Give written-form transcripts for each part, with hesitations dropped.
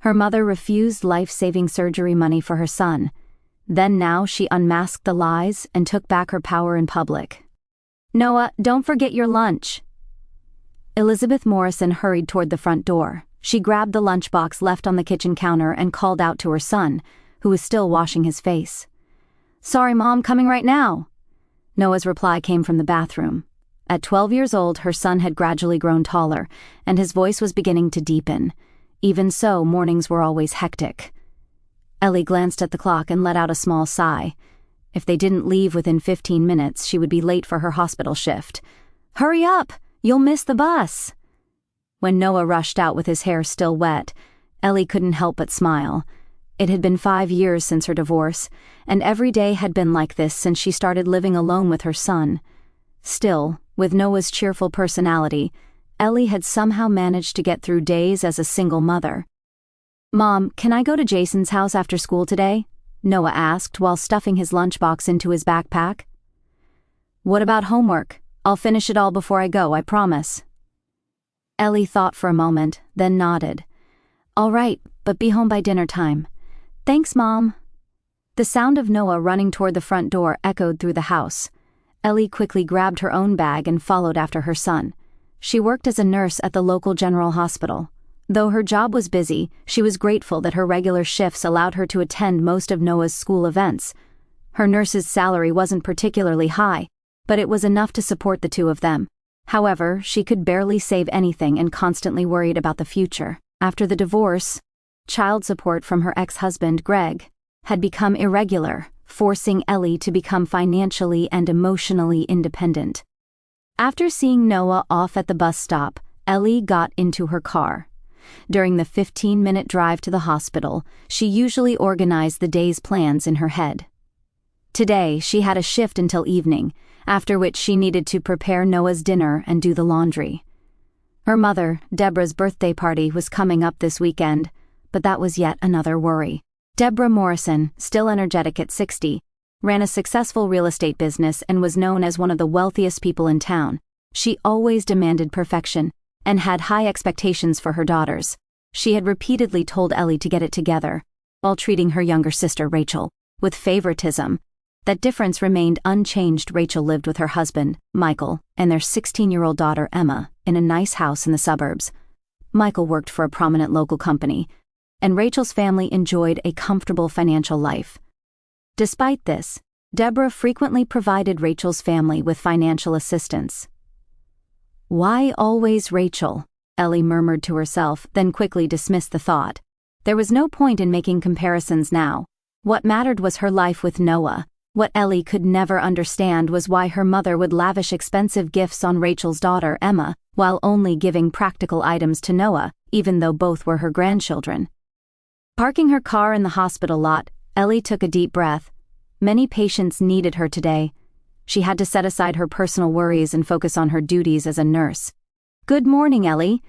Her mother refused life-saving surgery money for her son. Then now she unmasked the lies and took back her power in public. "Noah, don't forget your lunch." Elizabeth Morrison hurried toward the front door. She grabbed the lunchbox left on the kitchen counter and called out to her son, who was still washing his face. "Sorry, Mom, coming right now." Noah's reply came from the bathroom. At 12 years old, her son had gradually grown taller, and his voice was beginning to deepen. Even so, mornings were always hectic. Ellie glanced at the clock and let out a small sigh. If they didn't leave within 15 minutes, she would be late for her hospital shift. "Hurry up! You'll miss the bus." When Noah rushed out with his hair still wet, Ellie couldn't help but smile. It had been 5 years since her divorce, and every day had been like this since she started living alone with her son. Still, with Noah's cheerful personality, Ellie had somehow managed to get through days as a single mother. "Mom, can I go to Jason's house after school today?" Noah asked while stuffing his lunchbox into his backpack. "What about homework? I'll finish it all before I go, I promise." Ellie thought for a moment, then nodded. "All right, but be home by dinner time." "Thanks, Mom." The sound of Noah running toward the front door echoed through the house. Ellie quickly grabbed her own bag and followed after her son. She worked as a nurse at the local general hospital. Though her job was busy, she was grateful that her regular shifts allowed her to attend most of Noah's school events. Her nurse's salary wasn't particularly high, but it was enough to support the two of them. However, she could barely save anything and constantly worried about the future. After the divorce, child support from her ex-husband, Greg, had become irregular, forcing Ellie to become financially and emotionally independent. After seeing Noah off at the bus stop, Ellie got into her car. During the 15-minute drive to the hospital, she usually organized the day's plans in her head. Today, she had a shift until evening, after which she needed to prepare Noah's dinner and do the laundry. Her mother, Deborah's birthday party, was coming up this weekend, but that was yet another worry. Deborah Morrison, still energetic at 60, ran a successful real estate business and was known as one of the wealthiest people in town. She always demanded perfection and had high expectations for her daughters. She had repeatedly told Ellie to get it together, while treating her younger sister, Rachel, with favoritism. That difference remained unchanged. Rachel lived with her husband, Michael, and their 16-year-old daughter, Emma, in a nice house in the suburbs. Michael worked for a prominent local company, and Rachel's family enjoyed a comfortable financial life. Despite this, Deborah frequently provided Rachel's family with financial assistance. "Why always Rachel?" Ellie murmured to herself, then quickly dismissed the thought. There was no point in making comparisons now. What mattered was her life with Noah. What Ellie could never understand was why her mother would lavish expensive gifts on Rachel's daughter, Emma, while only giving practical items to Noah, even though both were her grandchildren. Parking her car in the hospital lot, Ellie took a deep breath. Many patients needed her today. She had to set aside her personal worries and focus on her duties as a nurse. "Good morning, Ellie."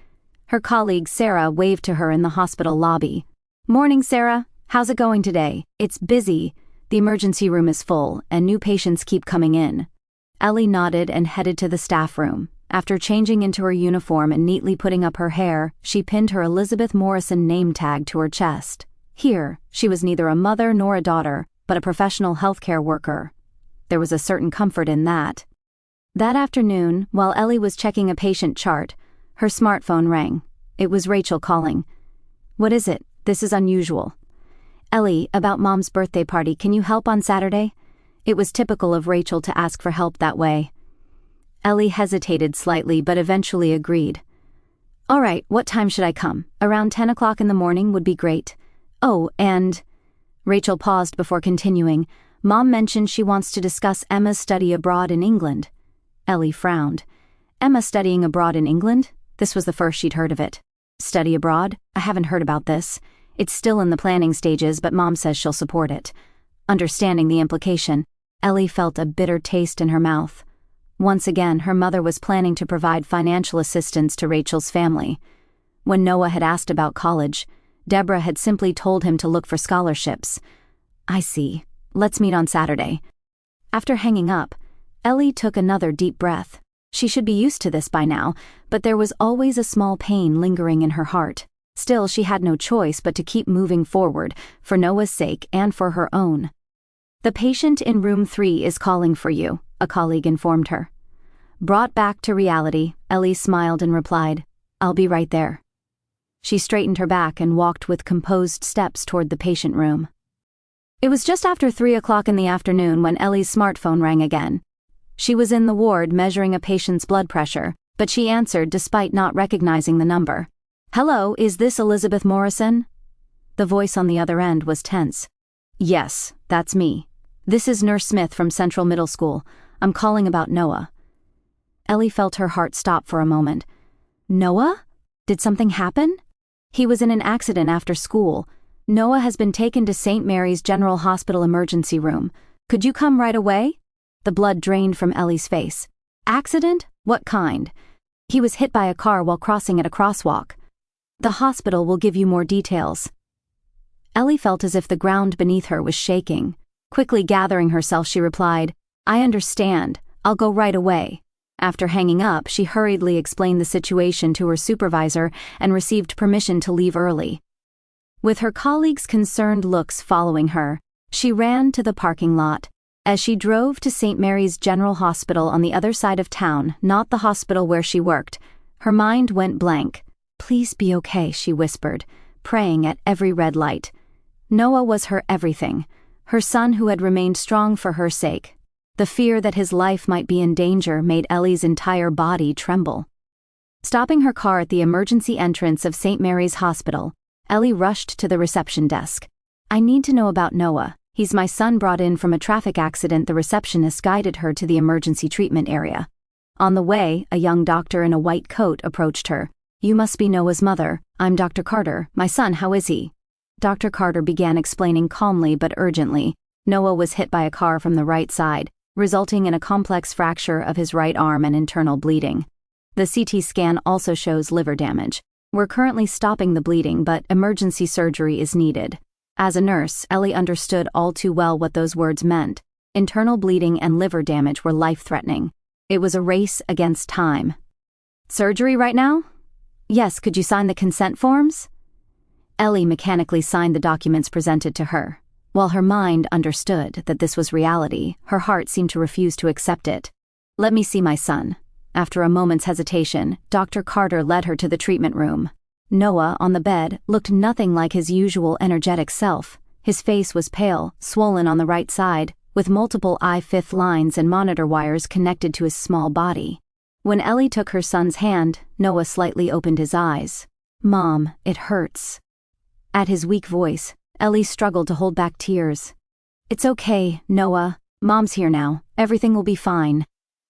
Her colleague Sarah waved to her in the hospital lobby. "Morning, Sarah. How's it going today?" "It's busy. The emergency room is full, and new patients keep coming in." Ellie nodded and headed to the staff room. After changing into her uniform and neatly putting up her hair, she pinned her Elizabeth Morrison name tag to her chest. Here, she was neither a mother nor a daughter, but a professional healthcare worker. There was a certain comfort in that. That afternoon, while Ellie was checking a patient chart, her smartphone rang. It was Rachel calling. "What is it? This is unusual." "Ellie, about Mom's birthday party, can you help on Saturday?" It was typical of Rachel to ask for help that way. Ellie hesitated slightly but eventually agreed. "All right, what time should I come? Around 10 o'clock in the morning would be great. Oh, and..." Rachel paused before continuing. "Mom mentioned she wants to discuss Emma's study abroad in England." Ellie frowned. Emma studying abroad in England? This was the first she'd heard of it. Study abroad? I haven't heard about this. It's still in the planning stages, but Mom says she'll support it. Understanding the implication, Ellie felt a bitter taste in her mouth. Once again, her mother was planning to provide financial assistance to Rachel's family. When Noah had asked about college, Deborah had simply told him to look for scholarships. "I see. Let's meet on Saturday." After hanging up, Ellie took another deep breath. She should be used to this by now, but there was always a small pain lingering in her heart. Still, she had no choice but to keep moving forward, for Noah's sake and for her own. "The patient in room 3 is calling for you," a colleague informed her. Brought back to reality, Ellie smiled and replied, "I'll be right there." She straightened her back and walked with composed steps toward the patient room. It was just after 3 o'clock in the afternoon when Ellie's smartphone rang again. She was in the ward measuring a patient's blood pressure, but she answered despite not recognizing the number. "Hello, is this Elizabeth Morrison?" The voice on the other end was tense. "Yes, that's me. This is Nurse Smith from Central Middle School. I'm calling about Noah." Ellie felt her heart stop for a moment. "Noah? Did something happen?" "He was in an accident after school. Noah has been taken to St. Mary's General Hospital emergency room. Could you come right away?" The blood drained from Ellie's face. "Accident? What kind?" "He was hit by a car while crossing at a crosswalk." "The hospital will give you more details." Ellie felt as if the ground beneath her was shaking. Quickly gathering herself, she replied, "I understand. I'll go right away." After hanging up, she hurriedly explained the situation to her supervisor and received permission to leave early. With her colleagues' concerned looks following her, she ran to the parking lot. As she drove to St. Mary's General Hospital on the other side of town, not the hospital where she worked, her mind went blank. "Please be okay," she whispered, praying at every red light. Noah was her everything, her son who had remained strong for her sake. The fear that his life might be in danger made Ellie's entire body tremble. Stopping her car at the emergency entrance of St. Mary's Hospital, Ellie rushed to the reception desk. "I need to know about Noah. He's my son brought in from a traffic accident." The receptionist guided her to the emergency treatment area. On the way, a young doctor in a white coat approached her. "You must be Noah's mother. I'm Dr. Carter. My son, how is he?" Dr. Carter began explaining calmly but urgently. Noah was hit by a car from the right side, resulting in a complex fracture of his right arm and internal bleeding. The CT scan also shows liver damage. We're currently stopping the bleeding, but emergency surgery is needed. As a nurse, Ellie understood all too well what those words meant. Internal bleeding and liver damage were life-threatening. It was a race against time. "Surgery right now?" "Yes, could you sign the consent forms?" Ellie mechanically signed the documents presented to her. While her mind understood that this was reality, her heart seemed to refuse to accept it. "Let me see my son." After a moment's hesitation, Dr. Carter led her to the treatment room. Noah, on the bed, looked nothing like his usual energetic self. His face was pale, swollen on the right side, with multiple eye-fifth lines and monitor wires connected to his small body. When Ellie took her son's hand, Noah slightly opened his eyes. "Mom, it hurts." At his weak voice, Ellie struggled to hold back tears. "It's okay, Noah. Mom's here now. Everything will be fine."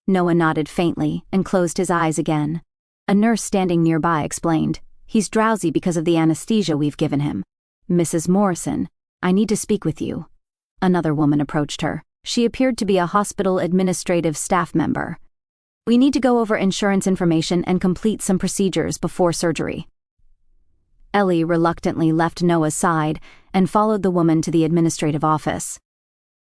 Noah nodded faintly and closed his eyes again. A nurse standing nearby explained, "He's drowsy because of the anesthesia we've given him." "Mrs. Morrison, I need to speak with you." Another woman approached her. She appeared to be a hospital administrative staff member. "We need to go over insurance information and complete some procedures before surgery." Ellie reluctantly left Noah's side and followed the woman to the administrative office.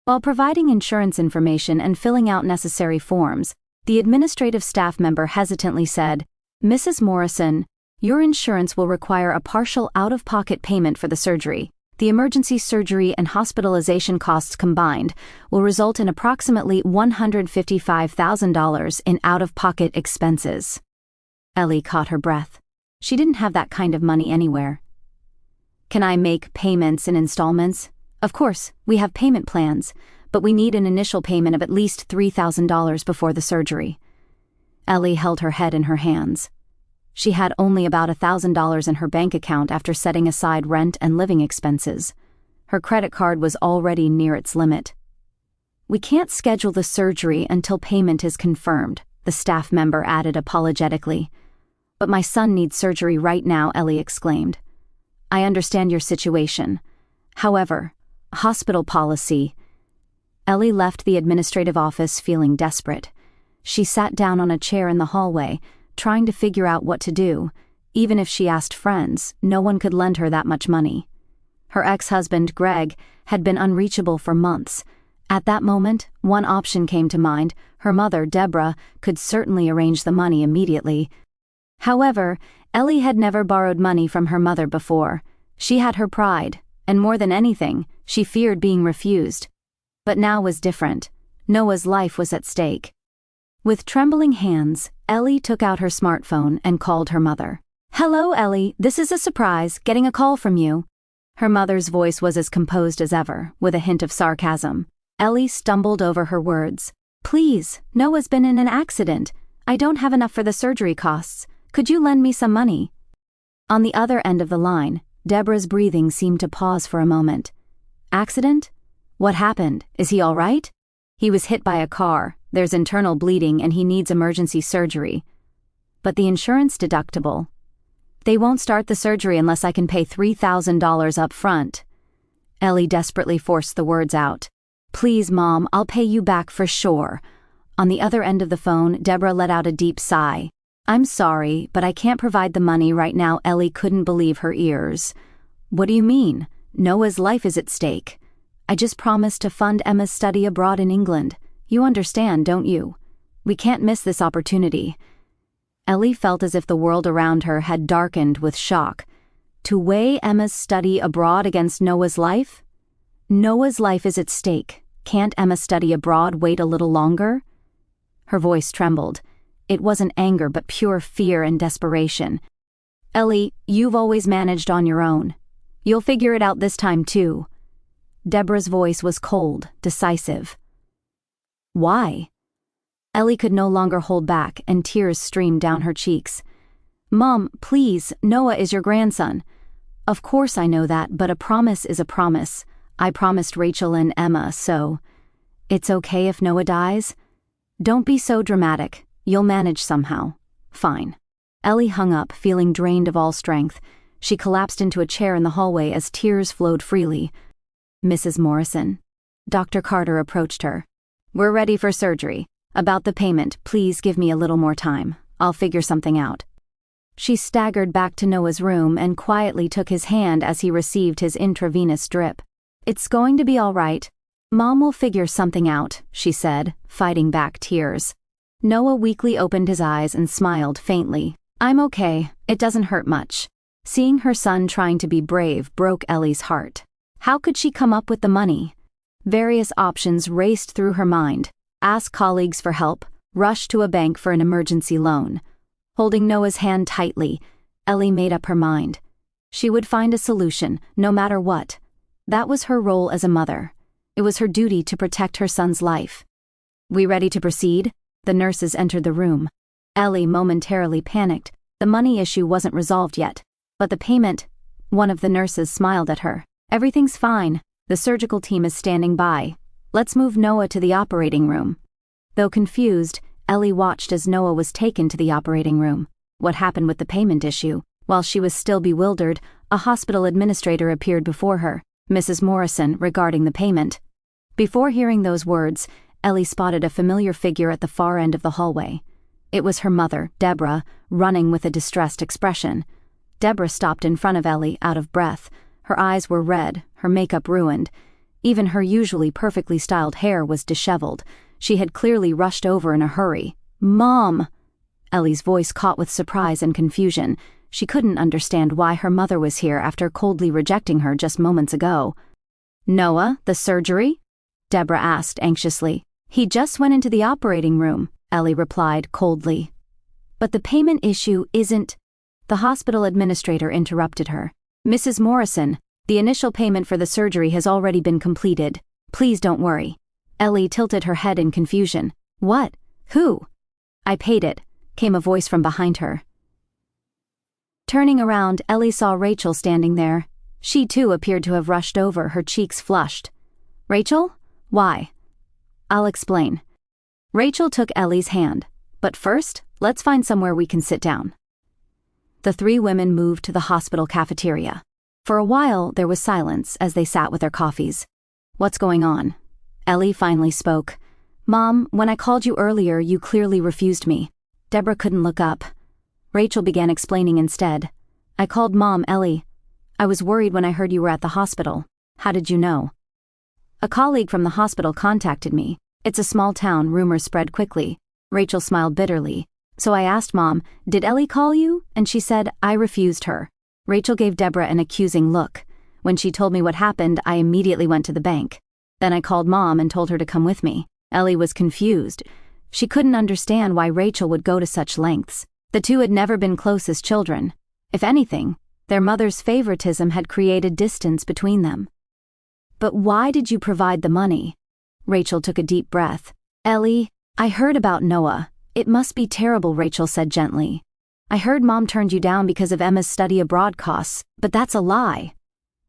While providing insurance information and filling out necessary forms, the administrative staff member hesitantly said, "Mrs. Morrison, your insurance will require a partial out-of-pocket payment for the surgery. The emergency surgery and hospitalization costs combined will result in approximately $155,000 in out-of-pocket expenses." Ellie caught her breath. She didn't have that kind of money anywhere. "Can I make payments in installments?" "Of course, we have payment plans, but we need an initial payment of at least $3,000 before the surgery." Ellie held her head in her hands. She had only about $1,000 in her bank account after setting aside rent and living expenses. Her credit card was already near its limit. "We can't schedule the surgery until payment is confirmed," the staff member added apologetically. "But my son needs surgery right now," Ellie exclaimed. "I understand your situation. However, hospital policy..." Ellie left the administrative office feeling desperate. She sat down on a chair in the hallway, trying to figure out what to do. Even if she asked friends, no one could lend her that much money. Her ex-husband, Greg, had been unreachable for months. At that moment, one option came to mind. Her mother, Deborah, could certainly arrange the money immediately. However, Ellie had never borrowed money from her mother before. She had her pride, and more than anything, she feared being refused. But now was different. Noah's life was at stake. With trembling hands, Ellie took out her smartphone and called her mother. "Hello, Ellie, this is a surprise, getting a call from you." Her mother's voice was as composed as ever, with a hint of sarcasm. Ellie stumbled over her words. "Please, Noah's been in an accident. I don't have enough for the surgery costs. Could you lend me some money?" On the other end of the line, Deborah's breathing seemed to pause for a moment. "Accident? What happened? Is he all right?" "He was hit by a car. There's internal bleeding and he needs emergency surgery." "But the insurance deductible?" "They won't start the surgery unless I can pay $3,000 up front." Ellie desperately forced the words out. "Please, Mom, I'll pay you back for sure." On the other end of the phone, Deborah let out a deep sigh. "I'm sorry, but I can't provide the money right now." Ellie couldn't believe her ears. "What do you mean? Noah's life is at stake. I just promised to fund Emma's study abroad in England. You understand, don't you? We can't miss this opportunity." Ellie felt as if the world around her had darkened with shock. To weigh Emma's study abroad against Noah's life? Noah's life is at stake. Can't Emma study abroad wait a little longer? Her voice trembled. It wasn't anger but pure fear and desperation. "Ellie, you've always managed on your own. You'll figure it out this time too." Deborah's voice was cold, decisive. "Why?" Ellie could no longer hold back, and tears streamed down her cheeks. "Mom, please, Noah is your grandson." "Of course I know that, but a promise is a promise. I promised Rachel and Emma, so..." "It's okay if Noah dies?" "Don't be so dramatic. You'll manage somehow." "Fine." Ellie hung up, feeling drained of all strength. She collapsed into a chair in the hallway as tears flowed freely. "Mrs. Morrison." Dr. Carter approached her. "We're ready for surgery. About the payment, please give me a little more time. I'll figure something out." She staggered back to Noah's room and quietly took his hand as he received his intravenous drip. "It's going to be all right. Mom will figure something out," she said, fighting back tears. Noah weakly opened his eyes and smiled faintly. "I'm okay. It doesn't hurt much." Seeing her son trying to be brave broke Ellie's heart. How could she come up with the money? Various options raced through her mind. Ask colleagues for help, rush to a bank for an emergency loan. Holding Noah's hand tightly, Ellie made up her mind. She would find a solution, no matter what. That was her role as a mother. It was her duty to protect her son's life. "We ready to proceed?" The nurses entered the room. Ellie momentarily panicked. The money issue wasn't resolved yet. But the payment... One of the nurses smiled at her. "Everything's fine. The surgical team is standing by. Let's move Noah to the operating room." Though confused, Ellie watched as Noah was taken to the operating room. What happened with the payment issue? While she was still bewildered, a hospital administrator appeared before her, Mrs. Morrison, regarding the payment. Before hearing those words, Ellie spotted a familiar figure at the far end of the hallway. It was her mother, Deborah, running with a distressed expression. Deborah stopped in front of Ellie, out of breath. Her eyes were red, her makeup ruined. Even her usually perfectly styled hair was disheveled. She had clearly rushed over in a hurry. "Mom!" Ellie's voice caught with surprise and confusion. She couldn't understand why her mother was here after coldly rejecting her just moments ago. "Noah, the surgery?" Deborah asked anxiously. "He just went into the operating room," Ellie replied coldly. "But the payment issue isn't..." The hospital administrator interrupted her. "Mrs. Morrison, the initial payment for the surgery has already been completed. Please don't worry." Ellie tilted her head in confusion. "What? Who?" "I paid it," came a voice from behind her. Turning around, Ellie saw Rachel standing there. She too appeared to have rushed over, her cheeks flushed. "Rachel? Why?" "I'll explain." Rachel took Ellie's hand. "But first, let's find somewhere we can sit down." The three women moved to the hospital cafeteria. For a while, there was silence as they sat with their coffees. "What's going on?" Ellie finally spoke. "Mom, when I called you earlier, you clearly refused me." Deborah couldn't look up. Rachel began explaining instead. "I called Mom, Ellie. I was worried when I heard you were at the hospital." "How did you know?" "A colleague from the hospital contacted me. It's a small town, rumors spread quickly." Rachel smiled bitterly. So I asked Mom, "Did Ellie call you?" And she said, "I refused her." Rachel gave Deborah an accusing look. When she told me what happened, I immediately went to the bank. Then I called Mom and told her to come with me. Ellie was confused. She couldn't understand why Rachel would go to such lengths. The two had never been close as children. If anything, their mother's favoritism had created distance between them. "But why did you provide the money?" Rachel took a deep breath. "Ellie, I heard about Noah. It must be terrible," Rachel said gently. "I heard Mom turned you down because of Emma's study abroad costs, but that's a lie."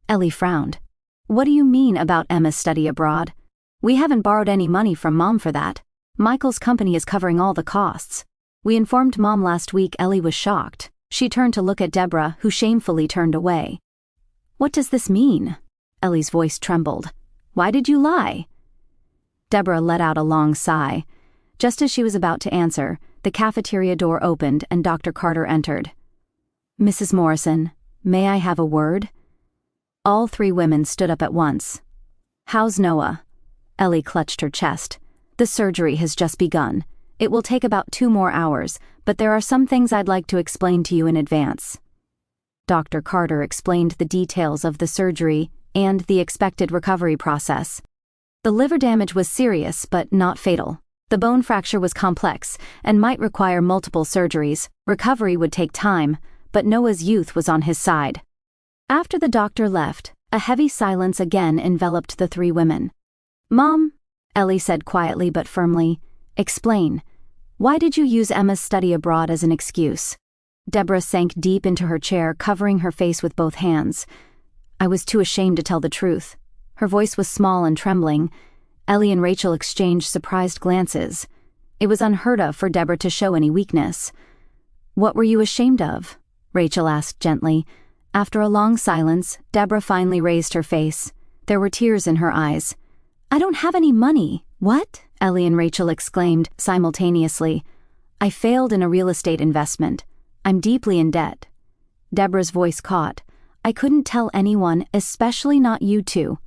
Ellie frowned. "What do you mean about Emma's study abroad? We haven't borrowed any money from Mom for that. Michael's company is covering all the costs. We informed Mom last week." Ellie was shocked. She turned to look at Deborah, who shamefully turned away. "What does this mean?" Ellie's voice trembled. "Why did you lie?" Deborah let out a long sigh. Just as she was about to answer, the cafeteria door opened and Dr. Carter entered. "Mrs. Morrison, may I have a word?" All three women stood up at once. "How's Noah?" Ellie clutched her chest. "The surgery has just begun. It will take about 2 more hours, but there are some things I'd like to explain to you in advance." Dr. Carter explained the details of the surgery and the expected recovery process. The liver damage was serious but not fatal. The bone fracture was complex and might require multiple surgeries. Recovery would take time, but Noah's youth was on his side. After the doctor left, a heavy silence again enveloped the three women. "Mom," Ellie said quietly but firmly, "explain. Why did you use Emma's study abroad as an excuse?" Deborah sank deep into her chair, covering her face with both hands. "I was too ashamed to tell the truth." Her voice was small and trembling. Ellie and Rachel exchanged surprised glances. It was unheard of for Deborah to show any weakness. "What were you ashamed of?" Rachel asked gently. After a long silence, Deborah finally raised her face. There were tears in her eyes. "I don't have any money." "What?" Ellie and Rachel exclaimed simultaneously. "I failed in a real estate investment. I'm deeply in debt." Deborah's voice caught. "I couldn't tell anyone, especially not you two."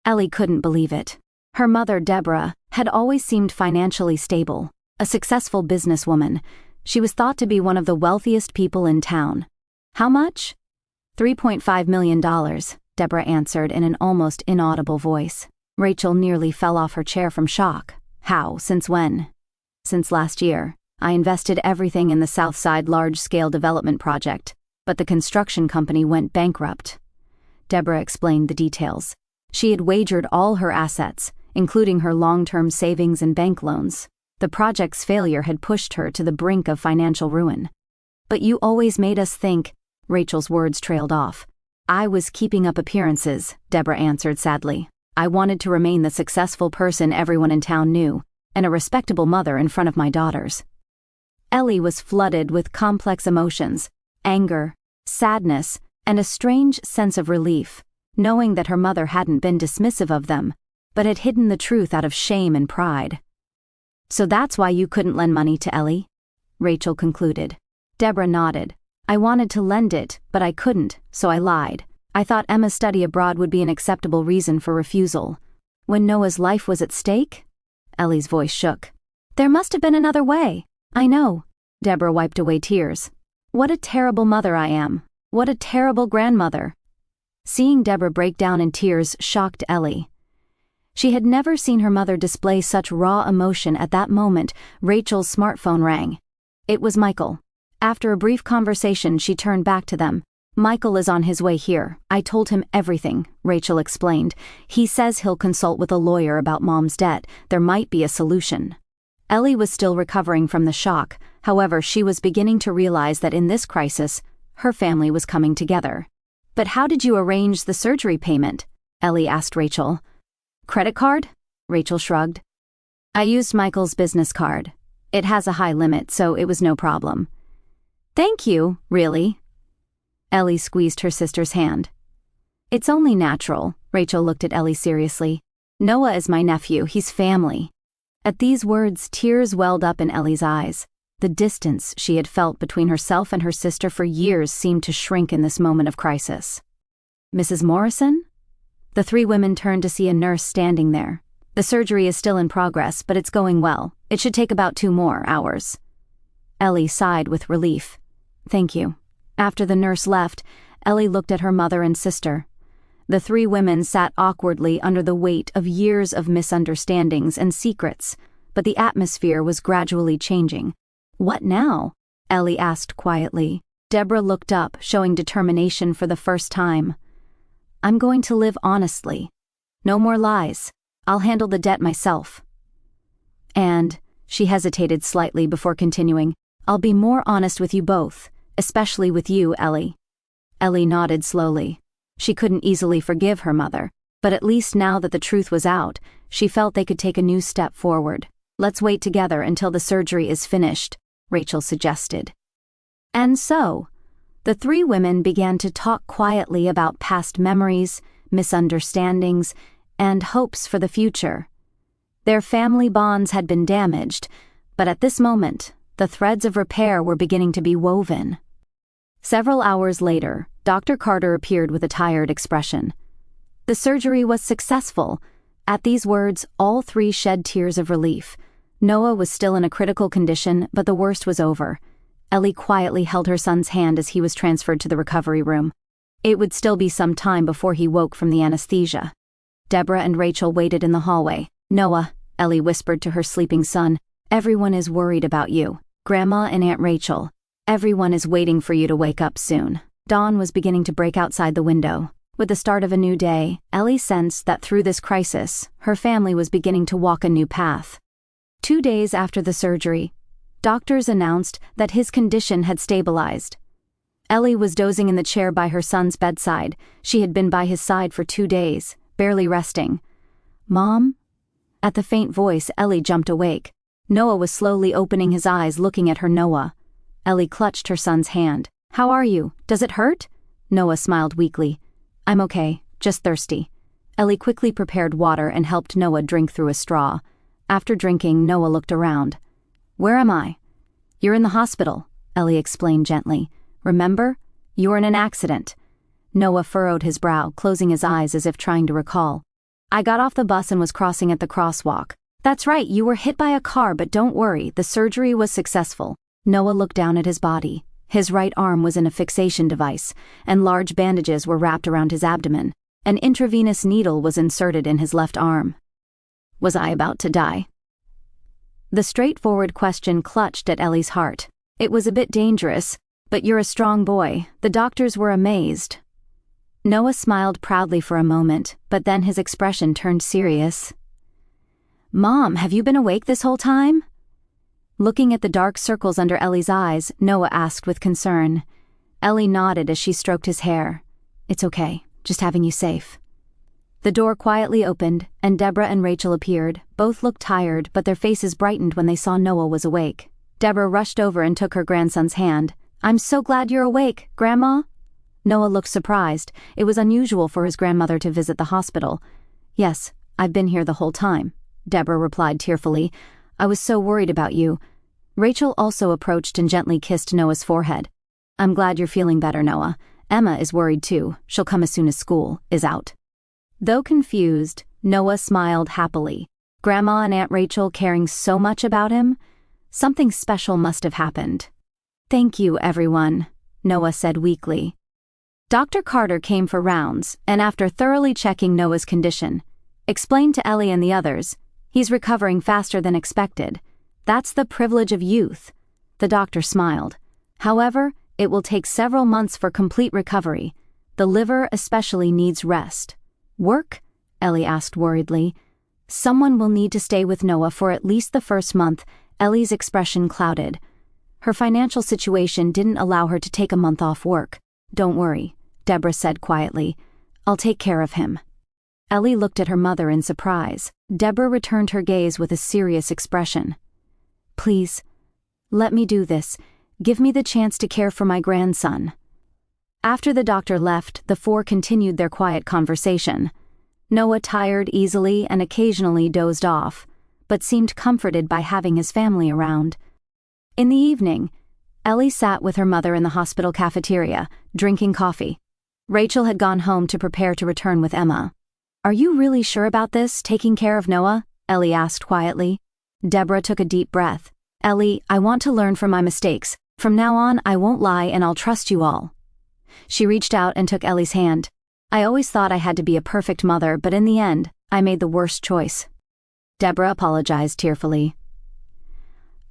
Ellie couldn't believe it. Her mother, Deborah, had always seemed financially stable, a successful businesswoman. She was thought to be one of the wealthiest people in town. "How much?" $3.5 million, Deborah answered in an almost inaudible voice. Rachel nearly fell off her chair from shock. "How? Since when?" "Since last year. I invested everything in the Southside large-scale development project, but the construction company went bankrupt." Deborah explained the details. She had wagered all her assets, including her long-term savings and bank loans. The project's failure had pushed her to the brink of financial ruin. "But you always made us think," Rachel's words trailed off. "I was keeping up appearances," Deborah answered sadly. "I wanted to remain the successful person everyone in town knew, and a respectable mother in front of my daughters." Ellie was flooded with complex emotions, anger, sadness, and a strange sense of relief, knowing that her mother hadn't been dismissive of them, but had hidden the truth out of shame and pride. "So that's why you couldn't lend money to Ellie?" Rachel concluded. Deborah nodded. "I wanted to lend it, but I couldn't, so I lied. I thought Emma's study abroad would be an acceptable reason for refusal." "When Noah's life was at stake?" Ellie's voice shook. "There must have been another way." "I know." Deborah wiped away tears. "What a terrible mother I am. What a terrible grandmother." Seeing Deborah break down in tears shocked Ellie. She had never seen her mother display such raw emotion. At that moment, Rachel's smartphone rang. It was Michael. After a brief conversation, she turned back to them. "Michael is on his way here. I told him everything," Rachel explained. "He says he'll consult with a lawyer about Mom's debt. There might be a solution." Ellie was still recovering from the shock. However, she was beginning to realize that in this crisis, her family was coming together. "But how did you arrange the surgery payment?" Ellie asked Rachel. "Credit card?" Rachel shrugged. "I used Michael's business card. It has a high limit, so it was no problem." "Thank you, really?" Ellie squeezed her sister's hand. "It's only natural." Rachel looked at Ellie seriously. "Noah is my nephew. He's family." At these words, tears welled up in Ellie's eyes. The distance she had felt between herself and her sister for years seemed to shrink in this moment of crisis. "Mrs. Morrison?" The three women turned to see a nurse standing there. "The surgery is still in progress, but it's going well. It should take about 2 more hours." Ellie sighed with relief. Thank you. After the nurse left, Ellie looked at her mother and sister. The three women sat awkwardly under the weight of years of misunderstandings and secrets, but the atmosphere was gradually changing. What now? Ellie asked quietly. Deborah looked up, showing determination for the first time. I'm going to live honestly. No more lies. I'll handle the debt myself. And, she hesitated slightly before continuing, I'll be more honest with you both, especially with you, Ellie. Ellie nodded slowly. She couldn't easily forgive her mother, but at least now that the truth was out, she felt they could take a new step forward. Let's wait together until the surgery is finished, Rachel suggested. And so, the three women began to talk quietly about past memories, misunderstandings, and hopes for the future. Their family bonds had been damaged, but at this moment, the threads of repair were beginning to be woven. Several hours later, Dr. Carter appeared with a tired expression. The surgery was successful. At these words, all three shed tears of relief. Noah was still in a critical condition, but the worst was over. Ellie quietly held her son's hand as he was transferred to the recovery room. It would still be some time before he woke from the anesthesia. Deborah and Rachel waited in the hallway. Noah, Ellie whispered to her sleeping son, everyone is worried about you. Grandma and Aunt Rachel. Everyone is waiting for you to wake up soon. Dawn was beginning to break outside the window. With the start of a new day, Ellie sensed that through this crisis, her family was beginning to walk a new path. 2 days after the surgery, doctors announced that his condition had stabilized. Ellie was dozing in the chair by her son's bedside. She had been by his side for 2 days, barely resting. Mom? At the faint voice, Ellie jumped awake. Noah was slowly opening his eyes, looking at her. Noah. Ellie clutched her son's hand. How are you? Does it hurt? Noah smiled weakly. I'm okay, just thirsty. Ellie quickly prepared water and helped Noah drink through a straw. After drinking, Noah looked around. Where am I? You're in the hospital, Ellie explained gently. Remember? You were in an accident. Noah furrowed his brow, closing his eyes as if trying to recall. I got off the bus and was crossing at the crosswalk. That's right, you were hit by a car, but don't worry, the surgery was successful. Noah looked down at his body. His right arm was in a fixation device, and large bandages were wrapped around his abdomen. An intravenous needle was inserted in his left arm. Was I about to die? The straightforward question clutched at Ellie's heart. It was a bit dangerous, but you're a strong boy. The doctors were amazed. Noah smiled proudly for a moment, but then his expression turned serious. Mom, have you been awake this whole time? Looking at the dark circles under Ellie's eyes, Noah asked with concern. Ellie nodded as she stroked his hair. It's okay, just having you safe. The door quietly opened, and Deborah and Rachel appeared. Both looked tired, but their faces brightened when they saw Noah was awake. Deborah rushed over and took her grandson's hand. I'm so glad you're awake, Grandma. Noah looked surprised. It was unusual for his grandmother to visit the hospital. Yes, I've been here the whole time, Deborah replied tearfully. I was so worried about you. Rachel also approached and gently kissed Noah's forehead. I'm glad you're feeling better, Noah. Emma is worried too. She'll come as soon as school is out. Though confused, Noah smiled happily. Grandma and Aunt Rachel caring so much about him? Something special must have happened. Thank you, everyone, Noah said weakly. Dr. Carter came for rounds, and after thoroughly checking Noah's condition, explained to Ellie and the others, he's recovering faster than expected. That's the privilege of youth. The doctor smiled. However, it will take several months for complete recovery. The liver especially needs rest. Work? Ellie asked worriedly. Someone will need to stay with Noah for at least the first month. Ellie's expression clouded. Her financial situation didn't allow her to take a month off work. Don't worry, Deborah said quietly. I'll take care of him. Ellie looked at her mother in surprise. Deborah returned her gaze with a serious expression. Please, let me do this. Give me the chance to care for my grandson. After the doctor left, the four continued their quiet conversation. Noah tired easily and occasionally dozed off, but seemed comforted by having his family around. In the evening, Ellie sat with her mother in the hospital cafeteria, drinking coffee. Rachel had gone home to prepare to return with Emma. Are you really sure about this, taking care of Noah? Ellie asked quietly. Deborah took a deep breath. Ellie, I want to learn from my mistakes. From now on, I won't lie and I'll trust you all. She reached out and took Ellie's hand. I always thought I had to be a perfect mother, but in the end, I made the worst choice. Deborah apologized tearfully.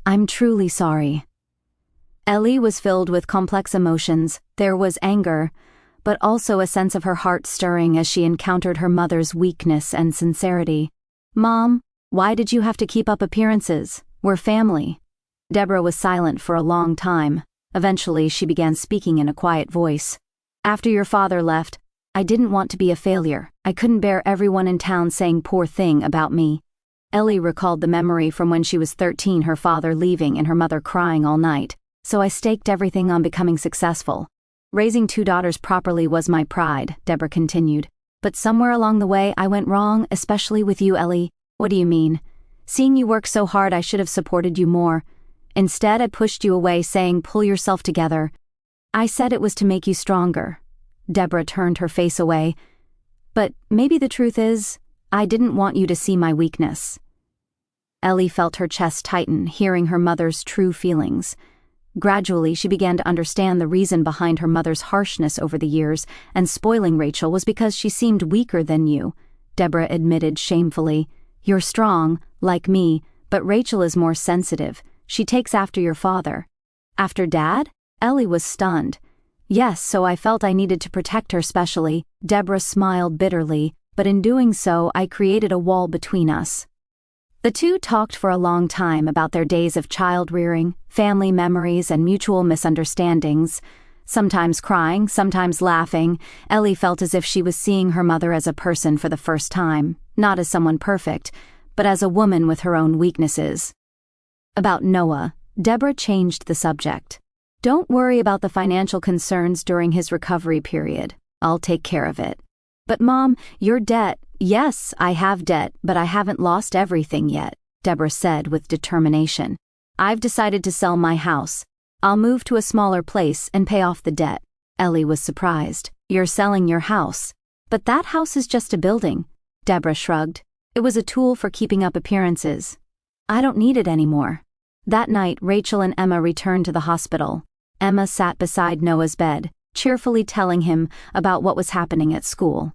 I'm truly sorry. Ellie was filled with complex emotions. There was anger, but also a sense of her heart stirring as she encountered her mother's weakness and sincerity. Mom, why did you have to keep up appearances? We're family. Deborah was silent for a long time. Eventually, she began speaking in a quiet voice. After your father left, I didn't want to be a failure. I couldn't bear everyone in town saying poor thing about me. Ellie recalled the memory from when she was 13, her father leaving and her mother crying all night. So I staked everything on becoming successful. Raising 2 daughters properly was my pride, Deborah continued. But somewhere along the way I went wrong, especially with you, Ellie. What do you mean? Seeing you work so hard, I should have supported you more. Instead, I pushed you away, saying, pull yourself together. I said it was to make you stronger. Deborah turned her face away. But maybe the truth is, I didn't want you to see my weakness. Ellie felt her chest tighten, hearing her mother's true feelings. Gradually, she began to understand the reason behind her mother's harshness over the years, and spoiling Rachel was because she seemed weaker than you, Deborah admitted shamefully. You're strong, like me, but Rachel is more sensitive. She takes after your father. After Dad? Ellie was stunned. Yes, so I felt I needed to protect her specially. Deborah smiled bitterly, but in doing so, I created a wall between us. The two talked for a long time about their days of child-rearing, family memories, and mutual misunderstandings. Sometimes crying, sometimes laughing, Ellie felt as if she was seeing her mother as a person for the first time, not as someone perfect, but as a woman with her own weaknesses. About Noah, Deborah changed the subject. Don't worry about the financial concerns during his recovery period. I'll take care of it. But Mom, your debt. Yes, I have debt, but I haven't lost everything yet, Deborah said with determination. I've decided to sell my house. I'll move to a smaller place and pay off the debt. Ellie was surprised. You're selling your house. But that house is just a building. Deborah shrugged. It was a tool for keeping up appearances. I don't need it anymore. That night, Rachel and Emma returned to the hospital. Emma sat beside Noah's bed, cheerfully telling him about what was happening at school.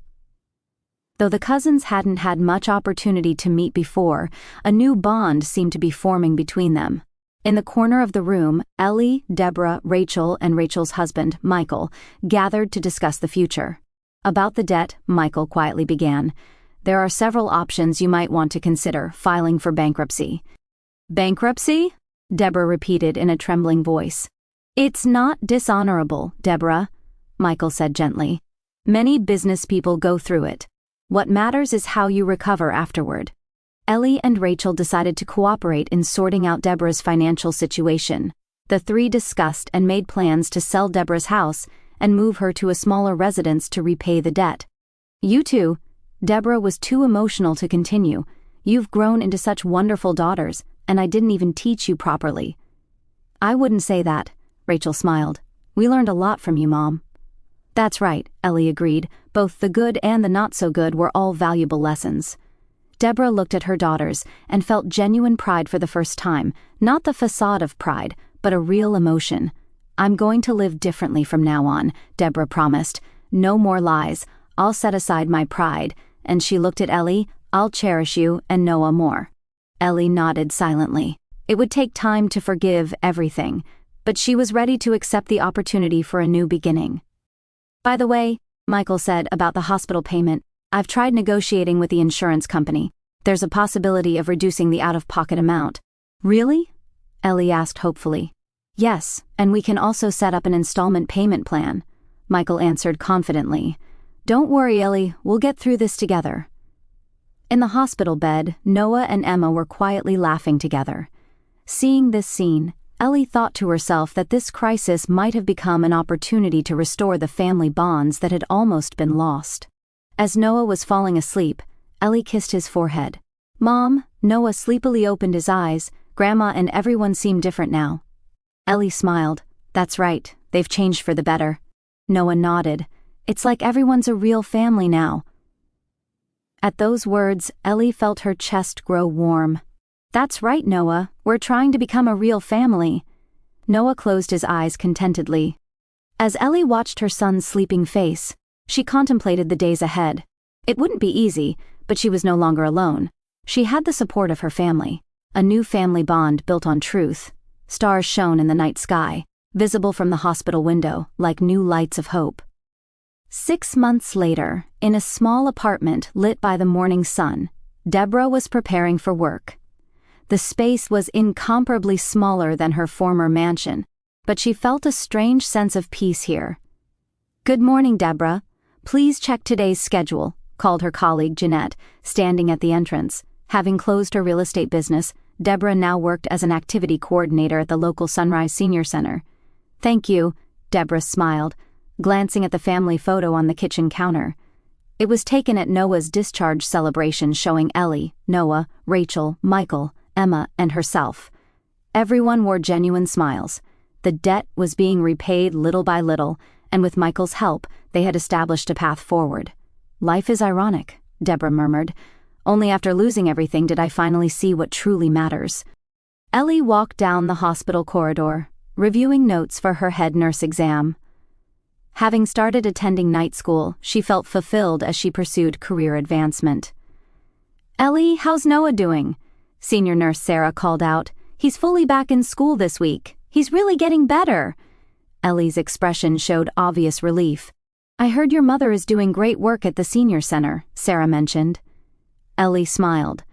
Though the cousins hadn't had much opportunity to meet before, a new bond seemed to be forming between them. In the corner of the room, Ellie, Deborah, Rachel, and Rachel's husband, Michael, gathered to discuss the future. About the debt, Michael quietly began. There are several options you might want to consider: filing for bankruptcy. Bankruptcy? Deborah repeated in a trembling voice. It's not dishonorable, Deborah, Michael said gently. Many business people go through it. What matters is how you recover afterward. Ellie and Rachel decided to cooperate in sorting out Deborah's financial situation. The three discussed and made plans to sell Deborah's house and move her to a smaller residence to repay the debt. You two, Deborah was too emotional to continue. You've grown into such wonderful daughters, and I didn't even teach you properly. I wouldn't say that, Rachel smiled. We learned a lot from you, Mom. That's right, Ellie agreed. Both the good and the not-so-good were all valuable lessons. Deborah looked at her daughters and felt genuine pride for the first time, not the facade of pride, but a real emotion. I'm going to live differently from now on, Deborah promised. No more lies. I'll set aside my pride. And she looked at Ellie. I'll cherish you and Noah more. Ellie nodded silently. It would take time to forgive everything, but she was ready to accept the opportunity for a new beginning. By the way, Michael said about the hospital payment, I've tried negotiating with the insurance company. There's a possibility of reducing the out-of-pocket amount. Really? Ellie asked hopefully. Yes, and we can also set up an installment payment plan, Michael answered confidently. Don't worry, Ellie, we'll get through this together. In the hospital bed, Noah and Emma were quietly laughing together. Seeing this scene, Ellie thought to herself that this crisis might have become an opportunity to restore the family bonds that had almost been lost. As Noah was falling asleep, Ellie kissed his forehead. Mom, Noah sleepily opened his eyes. Grandma and everyone seem different now. Ellie smiled. That's right, they've changed for the better. Noah nodded. It's like everyone's a real family now. At those words, Ellie felt her chest grow warm. That's right, Noah, we're trying to become a real family. Noah closed his eyes contentedly. As Ellie watched her son's sleeping face, she contemplated the days ahead. It wouldn't be easy, but she was no longer alone. She had the support of her family, a new family bond built on truth. Stars shone in the night sky, visible from the hospital window, like new lights of hope. 6 months later, in a small apartment lit by the morning sun, Deborah was preparing for work. The space was incomparably smaller than her former mansion, but she felt a strange sense of peace here. "Good morning, Deborah. Please check today's schedule," called her colleague Jeanette, standing at the entrance. Having closed her real estate business, Deborah now worked as an activity coordinator at the local Sunrise Senior Center. "Thank you," Deborah smiled, glancing at the family photo on the kitchen counter. It was taken at Noah's discharge celebration, showing Ellie, Noah, Rachel, Michael, Emma, and herself. Everyone wore genuine smiles. The debt was being repaid little by little, and with Michael's help, they had established a path forward. "Life is ironic," Deborah murmured. "Only after losing everything did I finally see what truly matters." Ellie walked down the hospital corridor, reviewing notes for her head nurse exam. Having started attending night school, she felt fulfilled as she pursued career advancement. "Ellie, how's Noah doing?" Senior nurse Sarah called out. "He's fully back in school this week. He's really getting better." Ellie's expression showed obvious relief. "I heard your mother is doing great work at the senior center," Sarah mentioned. Ellie smiled.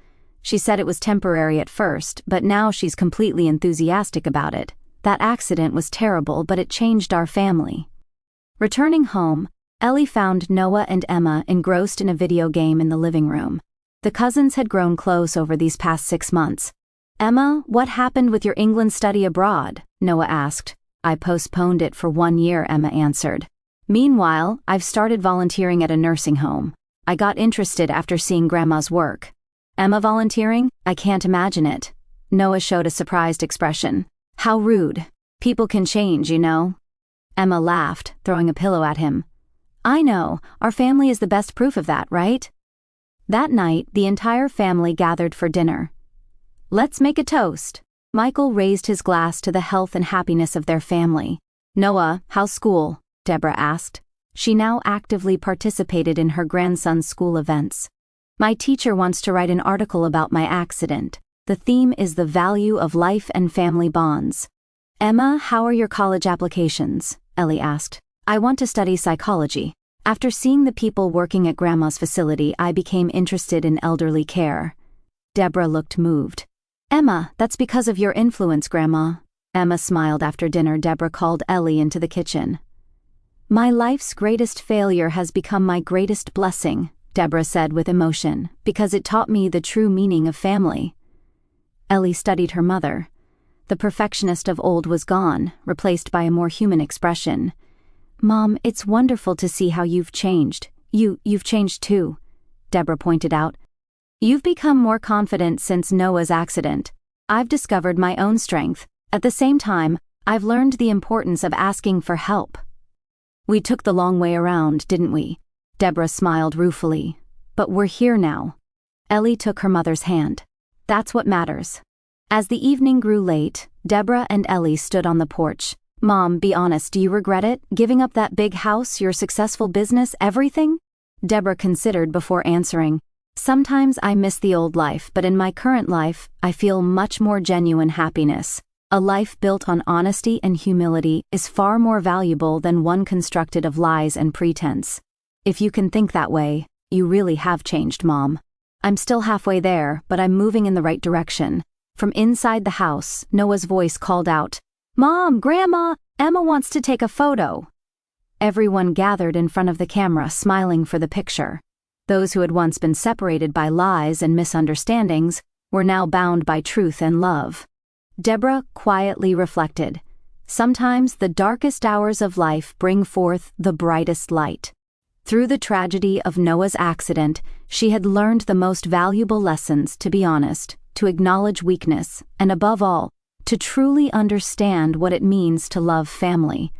She said it was temporary at first, but now she's completely enthusiastic about it. "That accident was terrible, but it changed our family." Returning home, Ellie found Noah and Emma engrossed in a video game in the living room. The cousins had grown close over these past 6 months. "Emma, what happened with your England study abroad?" Noah asked. "I postponed it for 1 year," Emma answered. "Meanwhile, I've started volunteering at a nursing home. I got interested after seeing Grandma's work." "Emma volunteering? I can't imagine it." Noah showed a surprised expression. "How rude. People can change, you know." Emma laughed, throwing a pillow at him. "I know, our family is the best proof of that, right?" That night, the entire family gathered for dinner. "Let's make a toast." Michael raised his glass to the health and happiness of their family. "Noah, how's school?" Deborah asked. She now actively participated in her grandson's school events. "My teacher wants to write an article about my accident. The theme is the value of life and family bonds." "Emma, how are your college applications?" Ellie asked. "I want to study psychology. After seeing the people working at Grandma's facility, I became interested in elderly care." Deborah looked moved. "Emma, that's because of your influence, Grandma." Emma smiled. After dinner, Deborah called Ellie into the kitchen. "My life's greatest failure has become my greatest blessing," Deborah said with emotion, "because it taught me the true meaning of family." Ellie studied her mother. The perfectionist of old was gone, replaced by a more human expression. "Mom, it's wonderful to see how you've changed. You've changed too," Deborah pointed out. "You've become more confident since Noah's accident. I've discovered my own strength. At the same time, I've learned the importance of asking for help." "We took the long way around, didn't we?" Deborah smiled ruefully. "But we're here now." Ellie took her mother's hand. "That's what matters." As the evening grew late, Deborah and Ellie stood on the porch. "Mom, be honest, do you regret it? Giving up that big house, your successful business, everything?" Deborah considered before answering. "Sometimes I miss the old life, but in my current life, I feel much more genuine happiness. A life built on honesty and humility is far more valuable than one constructed of lies and pretense." "If you can think that way, you really have changed, Mom." "I'm still halfway there, but I'm moving in the right direction." From inside the house, Noah's voice called out, "Mom, Grandma, Emma wants to take a photo." Everyone gathered in front of the camera, smiling for the picture. Those who had once been separated by lies and misunderstandings were now bound by truth and love. Deborah quietly reflected, "Sometimes the darkest hours of life bring forth the brightest light." Through the tragedy of Noah's accident, she had learned the most valuable lessons: to be honest, to acknowledge weakness, and above all, to truly understand what it means to love family.